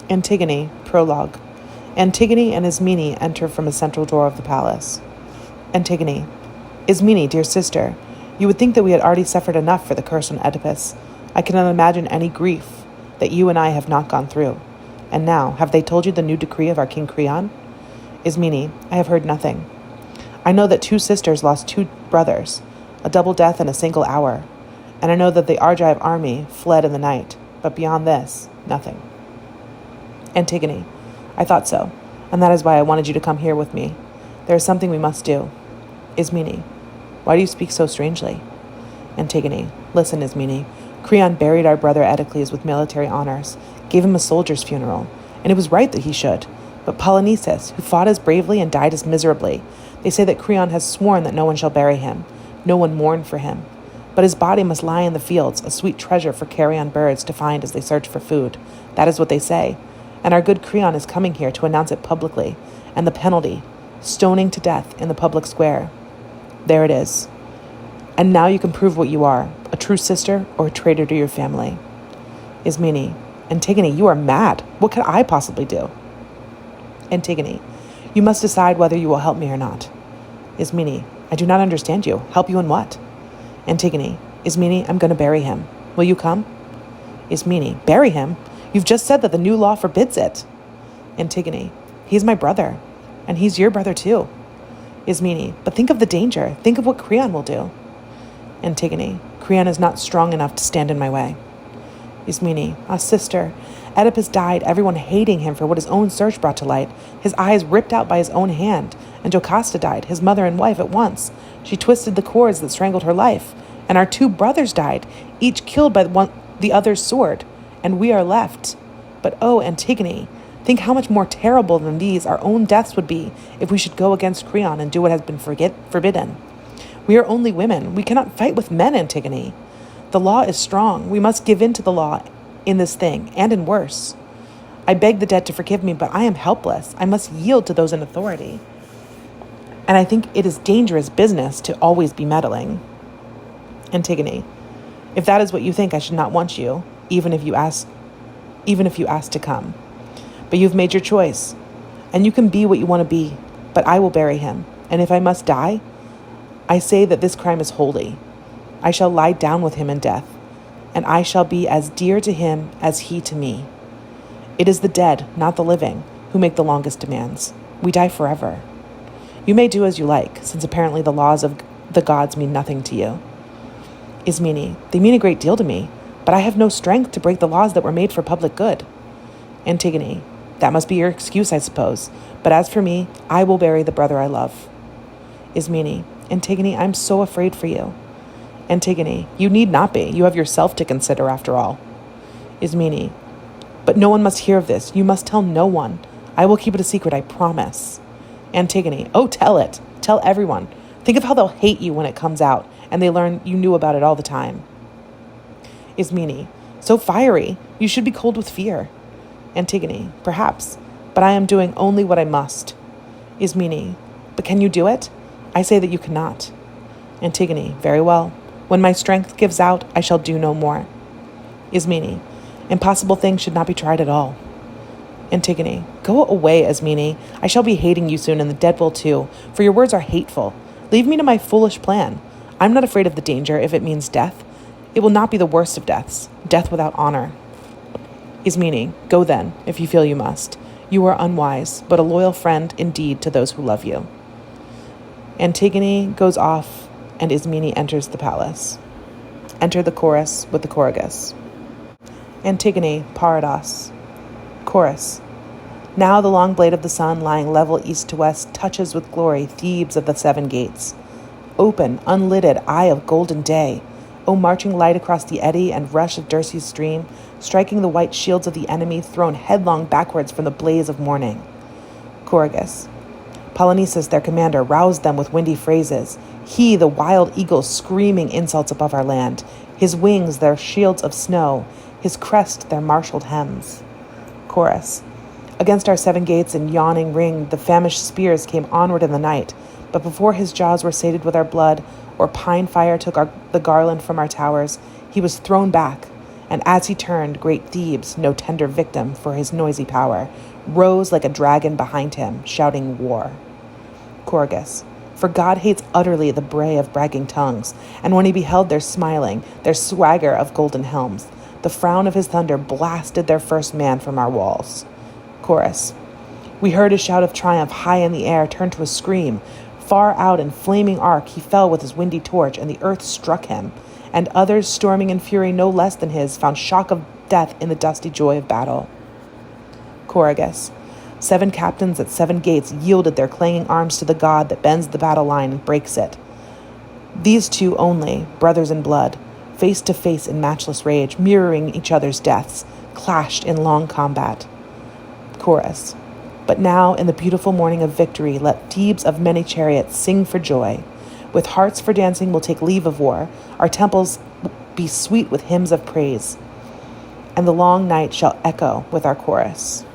Antigone, Prologue. Antigone and Ismene enter from a central door of the palace. Antigone. Ismene, dear sister, you would think that we had already suffered enough for the curse on Oedipus. I cannot imagine any grief that you and I have not gone through. And now, have they told you the new decree of our King Creon? Ismene, I have heard nothing. I know that 2 sisters lost 2 brothers, a double death in a single hour. And I know that the Argive army fled in the night. But beyond this, nothing. Antigone, I thought so, and that is why I wanted you to come here with me. There is something we must do. Ismene, why do you speak so strangely? Antigone, listen, Ismene. Creon buried our brother Oedicles with military honors, gave him a soldier's funeral, and it was right that he should. But Polynices, who fought as bravely and died as miserably, they say that Creon has sworn that no one shall bury him, no one mourn for him. But his body must lie in the fields, a sweet treasure for carrion birds to find as they search for food. That is what they say. And our good Creon is coming here to announce it publicly, and the penalty, stoning to death in the public square. There it is. And now you can prove what you are, a true sister or a traitor to your family. Ismene, Antigone, you are mad. What could I possibly do? Antigone, you must decide whether you will help me or not. Ismene, I do not understand you. Help you in what? Antigone, Ismene, I'm going to bury him. Will you come? Ismene, bury him? You've just said that the new law forbids it. Antigone, he's my brother, and he's your brother too. Ismene, but think of the danger. Think of what Creon will do. Antigone, Creon is not strong enough to stand in my way. Ismene, sister, Oedipus died, everyone hating him for what his own search brought to light, his eyes ripped out by his own hand, and Jocasta died, his mother and wife at once. She twisted the cords that strangled her life, and our 2 brothers died, each killed by the other's sword, and we are left. But oh, Antigone, think how much more terrible than these our own deaths would be if we should go against Creon and do what has been forbidden. We are only women. We cannot fight with men, Antigone. The law is strong. We must give in to the law in this thing, and in worse. I beg the dead to forgive me, but I am helpless. I must yield to those in authority. And I think it is dangerous business to always be meddling. Antigone, if that is what you think, I should not want you, even if you ask to come. But you've made your choice, and you can be what you want to be, but I will bury him. And if I must die, I say that this crime is holy. I shall lie down with him in death, and I shall be as dear to him as he to me. It is the dead, not the living, who make the longest demands. We die forever. You may do as you like, since apparently the laws of the gods mean nothing to you. Ismene, they mean a great deal to me, but I have no strength to break the laws that were made for public good. Antigone, that must be your excuse, I suppose, but as for me, I will bury the brother I love. Ismene, Antigone, I'm so afraid for you. Antigone, you need not be. You have yourself to consider after all. Ismene, but no one must hear of this. You must tell no one. I will keep it a secret, I promise. Antigone, oh, tell it. Tell everyone. Think of how they'll hate you when it comes out, and they learn you knew about it all the time. Ismene, so fiery. You should be cold with fear. Antigone, perhaps, but I am doing only what I must. Ismene, but can you do it? I say that you cannot. Antigone, very well. When my strength gives out, I shall do no more. Ismene, impossible things should not be tried at all. Antigone, go away, Ismene. I shall be hating you soon, and the dead will too, for your words are hateful. Leave me to my foolish plan. I'm not afraid of the danger if it means death. It will not be the worst of deaths, death without honor. Ismene, go then, if you feel you must. You are unwise, but a loyal friend indeed to those who love you. Antigone goes off, and Ismene enters the palace. Enter the chorus with the choragus. Antigone, Parodos. Chorus. Now the long blade of the sun, lying level east to west, touches with glory Thebes of the 7 gates. Open, unlidded, eye of golden day, O marching light across the eddy and rush of Dirce's stream, striking the white shields of the enemy, thrown headlong backwards from the blaze of morning. Choragus. Polynices, their commander, roused them with windy phrases. He, the wild eagle, screaming insults above our land. His wings, their shields of snow. His crest, their marshaled hems. Chorus. Against our 7 gates in yawning ring, the famished spears came onward in the night. But before his jaws were sated with our blood, or pine fire took the garland from our towers, he was thrown back, And as he turned, great Thebes, no tender victim for his noisy power, rose like a dragon behind him, shouting war. Chorus. For God hates utterly the bray of bragging tongues, and when he beheld their smiling, their swagger of golden helms, the frown of his thunder blasted their first man from our walls. Chorus. We heard his shout of triumph high in the air turn to a scream. Far out in flaming arc he fell with his windy torch, and the earth struck him. And others, storming in fury no less than his, found shock of death in the dusty joy of battle. Chorus. 7 captains at 7 gates yielded their clanging arms to the god that bends the battle line and breaks it. These 2 only, brothers in blood, face to face in matchless rage, mirroring each other's deaths, clashed in long combat. Chorus. But now, in the beautiful morning of victory, let Thebes of many chariots sing for joy. With hearts for dancing we'll take leave of war. Our temples be sweet with hymns of praise, and the long night shall echo with our chorus.